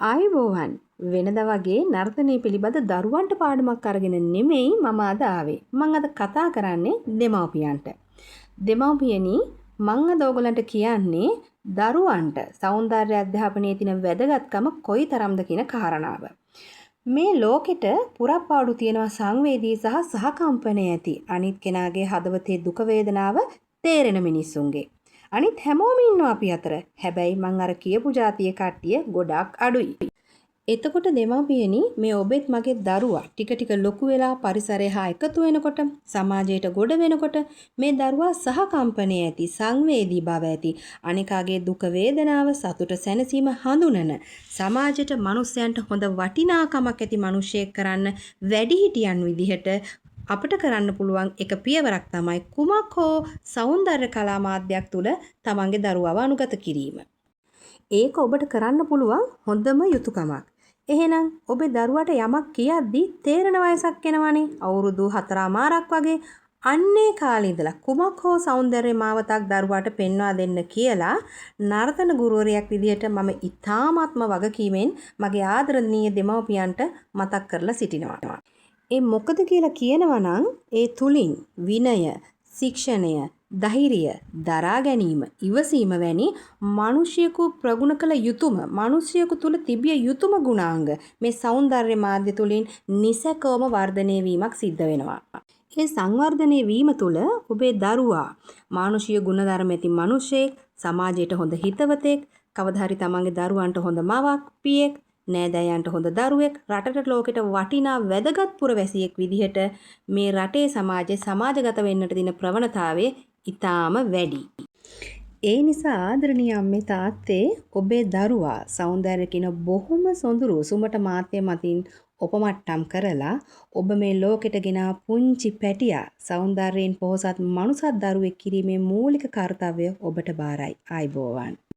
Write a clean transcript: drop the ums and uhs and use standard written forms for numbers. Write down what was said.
ආයුබෝවන් වෙනදා වගේ නර්තනය පිළිබඳ දරුවන්ට පාඩමක් අරගෙන නෙමෙයි මම අද ආවේ. මම අද කතා කරන්නේ දෙමව්පියන්ට. දෙමව්පියනි මම අද ඔයගලන්ට කියන්නේ දරුවන්ට සෞන්දර්ය අධ්‍යාපනයේ තියෙන වැදගත්කම කොයිතරම්ද කියන කාරණාව. මේ ලෝකෙට පුරප්පාඩු තියෙනවා සංවේදී සහ සහකම්පනය ඇති අනිත් කෙනාගේ හදවතේ දුක වේදනාව තේරෙන මිනිස්සුන්ගේ. අනිත් හැමෝම ඉන්නවා අපි අතර. හැබැයි මං අර කියපු જાතියේ කට්ටිය ගොඩක් අඩුයි. එතකොට දෙමව්පියනි මේ ඔබෙත් මගේ දරුවා ටික ටික ලොකු වෙලා පරිසරය හා එකතු වෙනකොට සමාජයට ගොඩ වෙනකොට මේ දරුවා සහකම්පනයේ ඇති සංවේදී බව ඇති අනිකාගේ දුක වේදනාව සතුට සැනසීම හඳුනන සමාජයට මිනිස්යන්ට හොඳ වටිනාකමක් ඇති මිනිසෙක් කරන්න වැඩිහිටියන් විදිහට අපිට කරන්න පුළුවන් එක පියවරක් තමයි කුමක් හෝ සෞන්දර්ය කලා මාධ්‍යයක් තුල තමන්ගේ දරුවව අනුගත කිරීම. ඒක ඔබට කරන්න පුළුවන් හොඳම යුතුයකමක්. එහෙනම් ඔබේ දරුවට යමක් කියද්දි තේරෙන වයසක් එනවනේ. අවුරුදු 4මාරක් වගේ අන්නේ කාලේ ඉඳලා කුමක් හෝ සෞන්දර්ය මාවතක් දරුවාට පෙන්වා දෙන්න කියලා නර්තන ගුරුවරයෙක් විදිහට මම ඉතාමත්ම වගකීමෙන් මගේ ආදරණීය දෙමව්පියන්ට මතක් කරලා සිටිනවා. ඒ මොකද කියලා කියනවා නම් ඒ තුලින් විනය, ශික්ෂණය, ධෛර්යය, දරා ගැනීම, ඉවසීම වැනි මිනිසියෙකු ප්‍රගුණ කළ යුතුම, මිනිසියෙකු තුල තිබිය යුතුම ගුණාංග මේ සෞන්දර්ය මාධ්‍ය තුලින් නිසකවම වර්ධනය වීමක් සිද්ධ වෙනවා. මේ සංවර්ධනය වීම තුල ඔබේ දරුවා මානුෂීය ගුණධර්ම ඇති මිනිසෙක්, සමාජයට හොඳ හිතවතෙක්, කවදා හරි තමන්ගේ දරුවන්ට හොඳ මවක්, පියෙක්, නෑදෑයන්ට හොඳ දරුවෙක්, රටට ලෝකෙට වටිනා වැදගත් පුරවැසියෙක් විදිහට මේ රටේ සමාජයේ සමාජගත වෙන්නට දින ප්‍රවණතාවය ඊටාම වැඩි. ඒ නිසා ආදරණීය අම්මේ තාත්තේ ඔබේ දරුවා සෞන්දර්ය කියන බොහොම සොඳුරු සුමට මාත්‍ය මතින් ඔපමට්ටම් කරලා ඔබ මේ ලෝකෙට ගෙනා පුංචි පැටියා සෞන්දර්යයෙන් පොහොසත් මනුසත් දරුවෙක් කිරීමේ මූලික කාර්යය ඔබට බාරයි. ආයිබෝවන්.